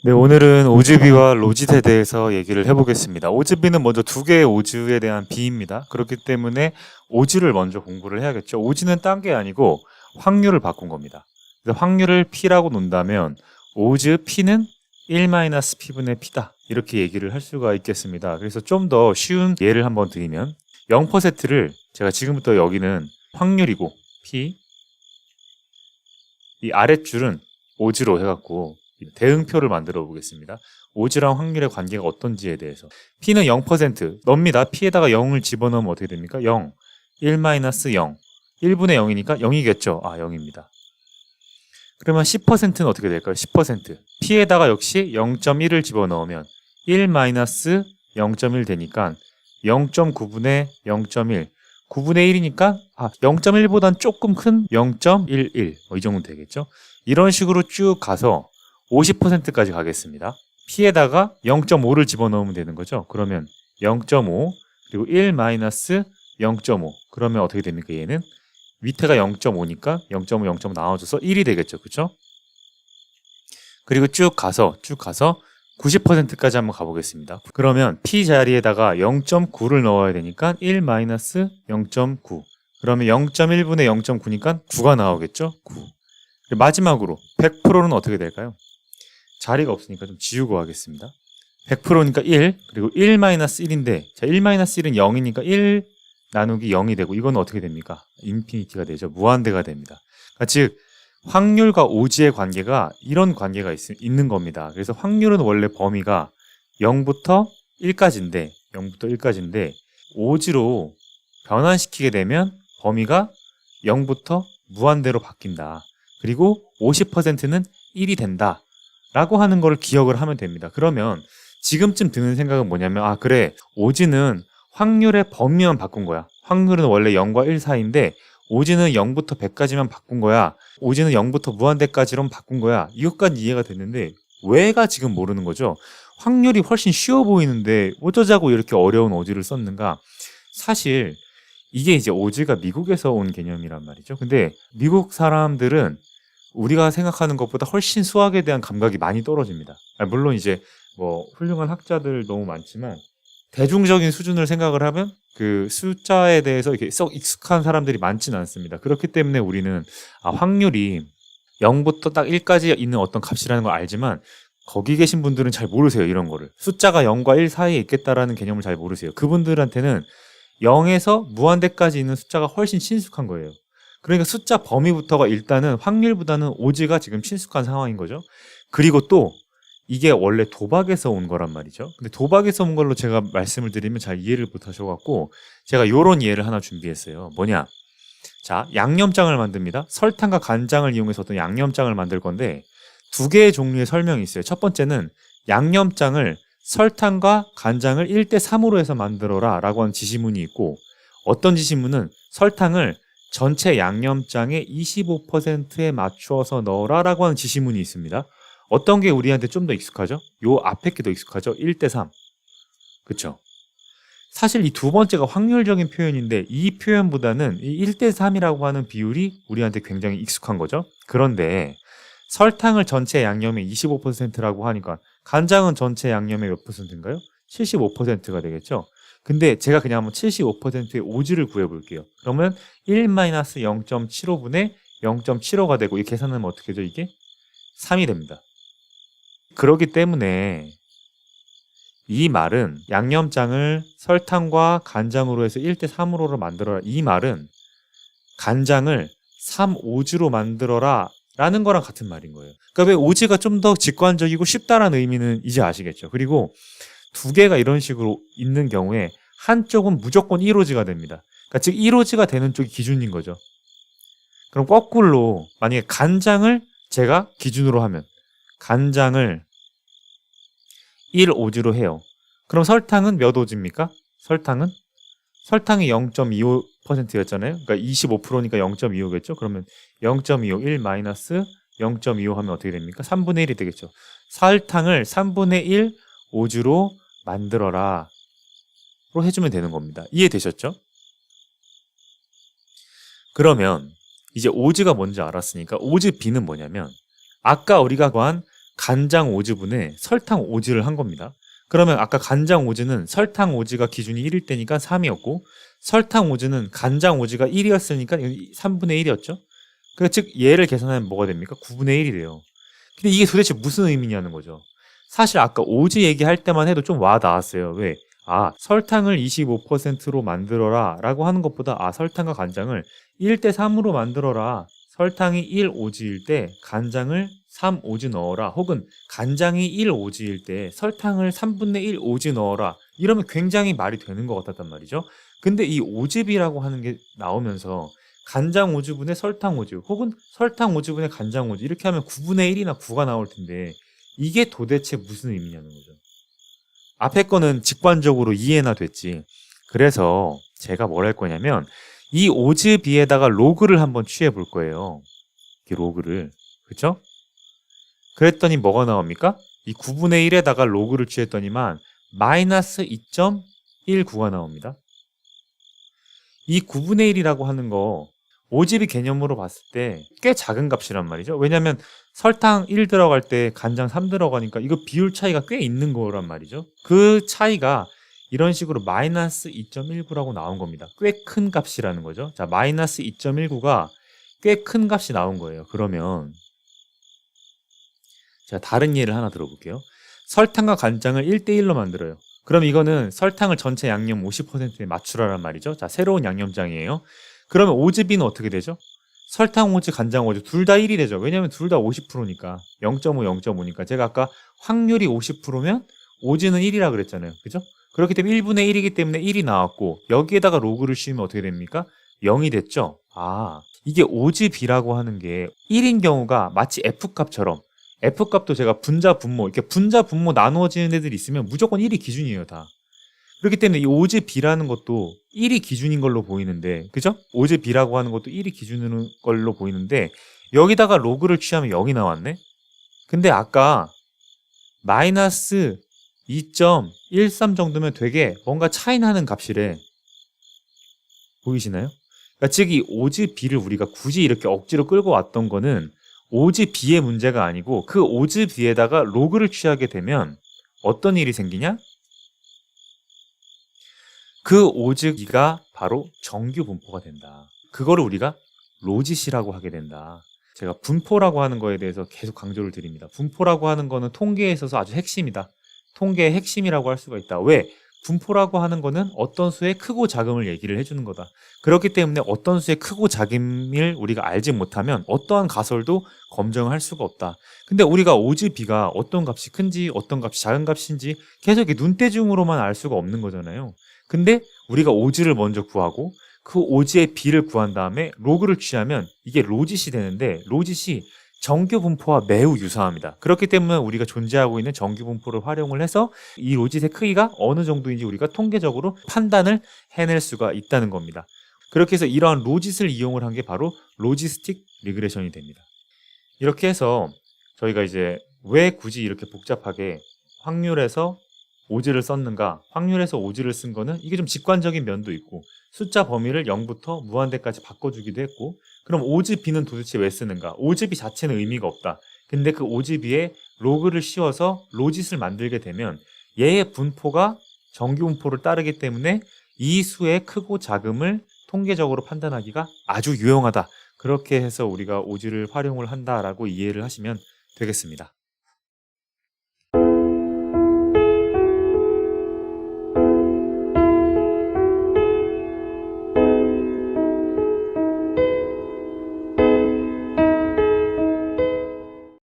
네, 오늘은 오즈비와 로짓에 대해서 얘기를 해보겠습니다. 오즈비는 먼저 두 개의 오즈에 대한 비입니다. 그렇기 때문에 오즈를 먼저 공부를 해야겠죠. 오즈는 딴 게 아니고 확률을 바꾼 겁니다. 그래서 확률을 P라고 놓는다면 오즈 P는 1-P분의 P다. 이렇게 얘기를 할 수가 있겠습니다. 그래서 좀 더 쉬운 예를 한번 드리면 0%를 제가 지금부터 여기는 확률이고 P, 이 아랫줄은 오즈로 해갖고 대응표를 만들어 보겠습니다. 오즈랑 확률의 관계가 어떤지에 대해서. P는 0% 넣습니다. P에다가 0을 집어넣으면 어떻게 됩니까? 0, 1-0, 1분의 0이니까 0이겠죠. 아, 0입니다. 그러면 10%는 어떻게 될까요? 10%. P에다가 역시 0.1을 집어넣으면 1-0.1 되니까 0.9분의 0.1. 9분의 1이니까 0.1보단 조금 큰 0.11. 이 정도 되겠죠. 이런 식으로 쭉 가서 50%까지 가겠습니다. P에다가 0.5를 집어넣으면 되는 거죠. 그러면 0.5 그리고 1-0.5 그러면 어떻게 됩니까? 얘는 밑에가 0.5니까 0.5, 0.5 나눠줘서 1이 되겠죠. 그렇죠? 그리고 쭉 가서 90%까지 한번 가보겠습니다. 그러면 P 자리에다가 0.9를 넣어야 되니까 1-0.9 그러면 0.1분의 0.9니까 9가 나오겠죠. 9. 마지막으로 100%는 어떻게 될까요? 자리가 없으니까 좀 지우고 하겠습니다. 100%니까 1 그리고 1-1인데 자 1-1은 0이니까 1 나누기 0이 되고 이건 어떻게 됩니까? 인피니티가 되죠. 무한대가 됩니다. 그러니까 즉 확률과 오지의 관계가 이런 관계가 있는 겁니다. 그래서 확률은 원래 범위가 0부터 1까지인데 오지로 변환시키게 되면 범위가 0부터 무한대로 바뀐다. 그리고 50%는 1이 된다. 라고 하는 걸 기억을 하면 됩니다. 그러면 지금쯤 드는 생각은 뭐냐면 그래 오지는 확률의 범위만 바꾼 거야. 확률은 원래 0과 1 사이인데 오지는 0부터 100까지만 바꾼 거야. 오지는 0부터 무한대까지로 바꾼 거야. 이것까지 이해가 됐는데 왜가 지금 모르는 거죠. 확률이 훨씬 쉬워 보이는데 어쩌자고 이렇게 어려운 오지를 썼는가. 사실 이게 이제 오지가 미국에서 온 개념이란 말이죠. 근데 미국 사람들은 우리가 생각하는 것보다 훨씬 수학에 대한 감각이 많이 떨어집니다. 물론 이제 뭐 훌륭한 학자들 너무 많지만 대중적인 수준을 생각을 하면 그 숫자에 대해서 이렇게 썩 익숙한 사람들이 많지는 않습니다. 그렇기 때문에 우리는 확률이 0부터 딱 1까지 있는 어떤 값이라는 걸 알지만 거기 계신 분들은 잘 모르세요. 이런 거를. 숫자가 0과 1 사이에 있겠다라는 개념을 잘 모르세요. 그분들한테는 0에서 무한대까지 있는 숫자가 훨씬 친숙한 거예요. 그러니까 숫자 범위부터가 일단은 확률보다는 오지가 지금 친숙한 상황인 거죠. 그리고 또 이게 원래 도박에서 온 거란 말이죠. 근데 도박에서 온 걸로 제가 말씀을 드리면 잘 이해를 못 하셔갖고 제가 요런 예를 하나 준비했어요. 뭐냐. 자, 양념장을 만듭니다. 설탕과 간장을 이용해서 어떤 양념장을 만들 건데 두 개의 종류의 설명이 있어요. 첫 번째는 양념장을 설탕과 간장을 1:3으로 해서 만들어라 라고 하는 지시문이 있고 어떤 지시문은 설탕을 전체 양념장의 25%에 맞추어서 넣어라 라고 하는 지시문이 있습니다. 어떤 게 우리한테 좀 더 익숙하죠? 요 앞에 게 더 익숙하죠? 1:3. 그쵸? 사실 이 두 번째가 확률적인 표현인데 이 표현보다는 이 1:3이라고 하는 비율이 우리한테 굉장히 익숙한 거죠. 그런데 설탕을 전체 양념의 25%라고 하니까 간장은 전체 양념의 몇 %인가요? 75%가 되겠죠. 근데 제가 그냥 한번 75%의 오지를 구해볼게요. 그러면 1-0.75분의 0.75가 되고 이 계산하면 어떻게 되죠? 이게 3이 됩니다. 그렇기 때문에 이 말은 양념장을 설탕과 간장으로 해서 1:3으로 만들어라. 이 말은 간장을 3오즈로 만들어라 라는 거랑 같은 말인 거예요. 그러니까 왜 오즈가 좀 더 직관적이고 쉽다라는 의미는 이제 아시겠죠. 그리고 두 개가 이런 식으로 있는 경우에 한쪽은 무조건 1오즈가 됩니다. 그러니까 즉 1오즈가 되는 쪽이 기준인 거죠. 그럼 거꾸로 만약에 간장을 제가 기준으로 하면 간장을 1오즈로 해요. 그럼 설탕은 몇 오즈입니까? 설탕이 0.25%였잖아요. 그러니까 25%니까 0.25겠죠. 그러면 0.25, 1-0.25 하면 어떻게 됩니까? 3분의 1이 되겠죠. 설탕을 3분의 1 오즈로 만들어라 로 해주면 되는 겁니다. 이해되셨죠? 그러면 이제 오즈가 뭔지 알았으니까 오즈 B는 뭐냐면 아까 우리가 구한 간장 오즈분에 설탕 오즈를 한 겁니다. 그러면 아까 간장 오즈는 설탕 오즈가 기준이 1일 때니까 3이었고 설탕 오즈는 간장 오즈가 1이었으니까 3분의 1이었죠. 그러니까 즉 얘를 계산하면 뭐가 됩니까? 9분의 1이 돼요. 근데 이게 도대체 무슨 의미냐는 거죠. 사실 아까 오즈 얘기할 때만 해도 좀 와 닿았어요. 왜? 설탕을 25%로 만들어라 라고 하는 것보다 설탕과 간장을 1대 3으로 만들어라. 설탕이 1 오즈일 때 간장을 3 오즈 넣어라. 혹은 간장이 1 오즈일 때 설탕을 3분의 1 오즈 넣어라. 이러면 굉장히 말이 되는 것 같았단 말이죠. 근데 이 오즈비라고 하는 게 나오면서 간장 오즈분의 설탕 오즈 혹은 설탕 오즈분의 간장 오즈 이렇게 하면 9분의 1이나 9가 나올 텐데 이게 도대체 무슨 의미냐는 거죠. 앞에 거는 직관적으로 이해나 됐지. 그래서 제가 뭘 할 거냐면 이 오즈비에다가 로그를 한번 취해 볼 거예요. 이 로그를. 그쵸? 그랬더니 뭐가 나옵니까? 이 9분의 1에다가 로그를 취했더니만 마이너스 2.19가 나옵니다. 이 9분의 1이라고 하는 거 오즈비 개념으로 봤을 때 꽤 작은 값이란 말이죠. 왜냐하면 설탕 1 들어갈 때 간장 3 들어가니까 이거 비율 차이가 꽤 있는 거란 말이죠. 그 차이가 이런 식으로 마이너스 2.19라고 나온 겁니다. 꽤 큰 값이라는 거죠. 자, 마이너스 2.19가 꽤 큰 값이 나온 거예요. 그러면 제가 다른 예를 하나 들어볼게요. 설탕과 간장을 1대1로 만들어요. 그럼 이거는 설탕을 전체 양념 50%에 맞추라란 말이죠. 자, 새로운 양념장이에요. 그러면 오즈비는 어떻게 되죠? 설탕 오즈, 간장 오즈 둘 다 1이 되죠. 왜냐하면 둘 다 50%니까 0.5, 0.5니까 제가 아까 확률이 50%면 오즈는 1이라 그랬잖아요. 그죠? 그렇기 때문에 1분의 1이기 때문에 1이 나왔고 여기에다가 로그를 씌우면 어떻게 됩니까? 0이 됐죠? 이게 오즈비라고 하는 게 1인 경우가 마치 F값처럼 F값도 제가 분자, 분모 이렇게 분자, 분모 나누어지는 애들이 있으면 무조건 1이 기준이에요. 다. 그렇기 때문에 이 오즈비라는 것도 1이 기준인 걸로 보이는데 그죠? 오즈비라고 하는 것도 1이 기준인 걸로 보이는데 여기다가 로그를 취하면 0이 나왔네? 근데 아까 마이너스 2.13 정도면 되게 뭔가 차이 나는 값이래. 보이시나요? 그러니까 즉 이 오즈비를 우리가 굳이 이렇게 억지로 끌고 왔던 거는 오즈비의 문제가 아니고 그 오즈비에다가 로그를 취하게 되면 어떤 일이 생기냐? 그 오즈비가 바로 정규 분포가 된다. 그거를 우리가 로짓이라고 하게 된다. 제가 분포라고 하는 거에 대해서 계속 강조를 드립니다. 분포라고 하는 거는 통계에 있어서 아주 핵심이다. 통계의 핵심이라고 할 수가 있다. 왜? 분포라고 하는 거는 어떤 수의 크고 작음을 얘기를 해주는 거다. 그렇기 때문에 어떤 수의 크고 작음을 우리가 알지 못하면 어떠한 가설도 검증할 수가 없다. 근데 우리가 오즈비가 어떤 값이 큰지 어떤 값이 작은 값인지 계속 이렇게 눈대중으로만 알 수가 없는 거잖아요. 근데 우리가 오즈를 먼저 구하고 그 오즈의 비를 구한 다음에 로그를 취하면 이게 로짓이 되는데 로짓이 정규 분포와 매우 유사합니다. 그렇기 때문에 우리가 존재하고 있는 정규 분포를 활용을 해서 이 로짓의 크기가 어느 정도인지 우리가 통계적으로 판단을 해낼 수가 있다는 겁니다. 그렇게 해서 이러한 로짓을 이용을 한 게 바로 로지스틱 리그레션이 됩니다. 이렇게 해서 저희가 이제 왜 굳이 이렇게 복잡하게 확률에서 오즈를 썼는가? 확률에서 오즈를 쓴 거는 이게 좀 직관적인 면도 있고 숫자 범위를 0부터 무한대까지 바꿔주기도 했고 그럼 오즈비는 도대체 왜 쓰는가? 오즈비 자체는 의미가 없다. 근데 그 오즈비에 로그를 씌워서 로짓을 만들게 되면 얘의 분포가 정규 분포를 따르기 때문에 이 수의 크고 작음을 통계적으로 판단하기가 아주 유용하다. 그렇게 해서 우리가 오즈를 활용을 한다라고 이해를 하시면 되겠습니다.